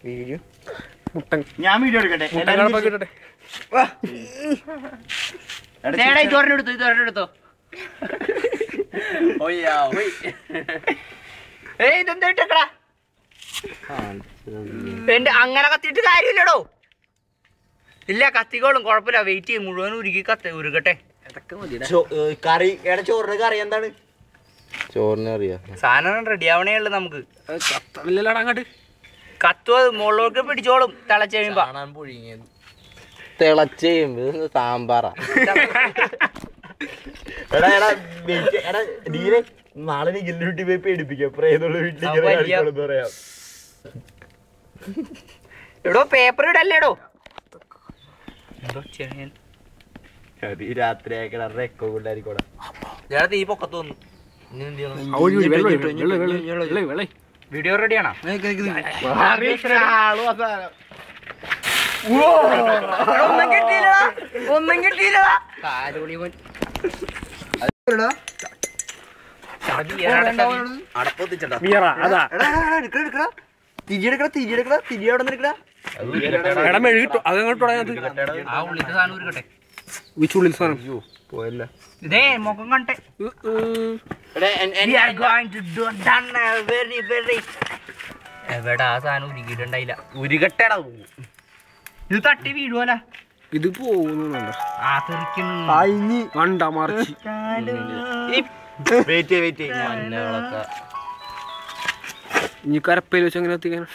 video ഞാൻ video എടുക്കട്ടെ എടുത്തോ ഇതെന്താ ഇട്ടേക്കടാ അങ്ങനെ കത്തിയിട്ട് കാര്യമില്ലടോ ഇല്ല കത്തിക്കോളും കുഴപ്പമില്ല വെയിറ്റ് ചെയ്യും മുഴുവൻ ഉരുക്കി ഉരുകട്ടെ കറി ചോറിന് കറി എന്താണ് ചോറിന് അറിയാം സാധനം റെഡി ആവണേ ഉള്ളു നമുക്ക് അങ്ങോട്ട് കത്തുവ മുകളിലോട്ട് പിടിച്ചോളും തിളച്ച് കഴിയുമ്പോ തിളച്ച് കഴിയുമ്പോ സാമ്പാറാ നാളെ വീട്ടിൽ പോയി പേടിപ്പിക്കാം പ്രേതുള്ള വീട്ടിലേക്ക് പറയാം എടോ പേപ്പർ ഇടല്ലേടോ രാത്രി ആയിക്കോട്ടെ തീ പൊക്കത്ത് വന്നു വീഡിയോ റെഡിയാണോ ഒന്നും കിട്ടിയില്ല ഇതേ മുഖം കണ്ടേ എവിടെ ആ സാധനം ഉരുകിയിട്ടുണ്ടായില്ല ഉരുകട്ടടാ ഇത് തട്ടി വീഴുവല്ല ഇത് പോകുന്നു ആ തെറിക്കുന്നു മറിച്ച് ഇനി കരപ്പയിൽ വെച്ച് അങ്ങനെ എത്തിക്കാൻ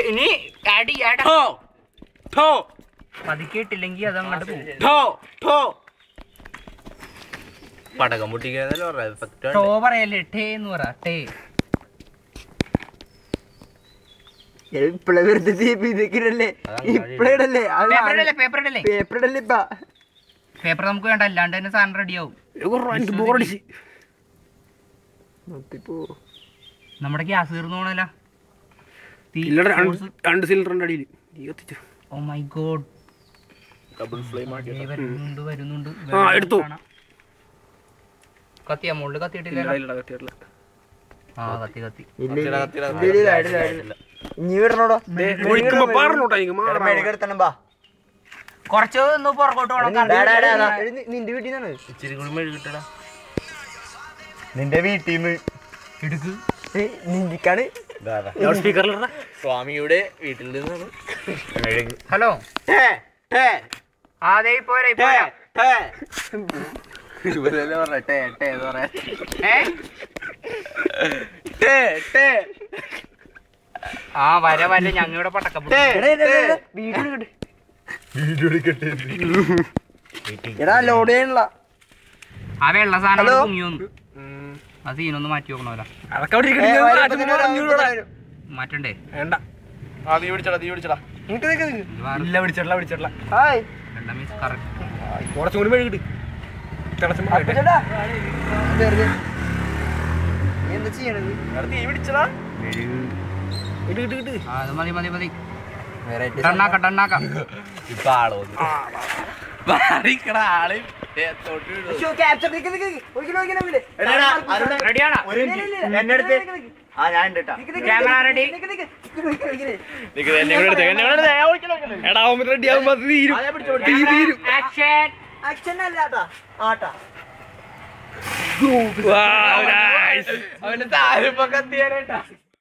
ഇനി പതിക്കിട്ടില്ലെങ്കിൽ അതങ്ങോട്ട് പടക്കം പൊട്ടിക്കാന്നല്ലോ ടോ പറയല്ലേ ടേ എന്ന് പറ ടേ പേപ്പർ നമുക്ക് വേണ്ട അല്ലാണ്ട് തന്നെ സാധനം റെഡിയാവും നമ്മുടെ ഗ്യാസ് തീർന്നു പോണല്ല രണ്ട് സിലിണ്ടറിന്റെ അടിയിൽ ഓ മൈ ഗോഡ് വരുന്നുണ്ട് എടുത്തു കത്തിയാ മുകളിൽ കത്തിയിട്ടില്ല ആ കത്തി കത്തി കൊറച്ച് ഒന്ന് പുറകോട്ട് പോണം നിന്റെ വീട്ടിൽ നിന്നാണ് ഇച്ചിരി കൂടി മെഴുകിട്ടടാ നിന്റെ വീട്ടിൽ നിന്ന് എടുക്ക് നിന്ദിക്കാണ് സ്പീക്കറിലിട സ്വാമിയുടെ വീട്ടിൽ നിന്നാണ് ഹലോ അതെ പോരാ പോരാ ആ വര വര ഞങ്ങളുടെ പടക്കം ലോഡ് ചെയ്യണല്ല ആ വെള്ള സാധനം കുങ്ങിയൊന്നു ആ സീനൊന്ന് മാറ്റി നോക്കണമല്ലോ മാറ്റണ്ടേ വേണ്ട തീ പിടിച്ചടാ ഇല്ല പിടിച്ചിടല വെള്ളം മീൻസ് കറക്റ്റ് കുറച്ചും കൂടി മെഴുകിട്ട് എന്താ ചെയ്യണത് തീ പിടിച്ചടാ അത് മതി മതി മതി ടണ്ണാക്ക ഇപ്പൊ ആളോ ആള് റെഡിയാണോ ക്യാമറ റെഡി അവന്റെ താരപ്പൊക്കെ എത്തിയാലേട്ടാ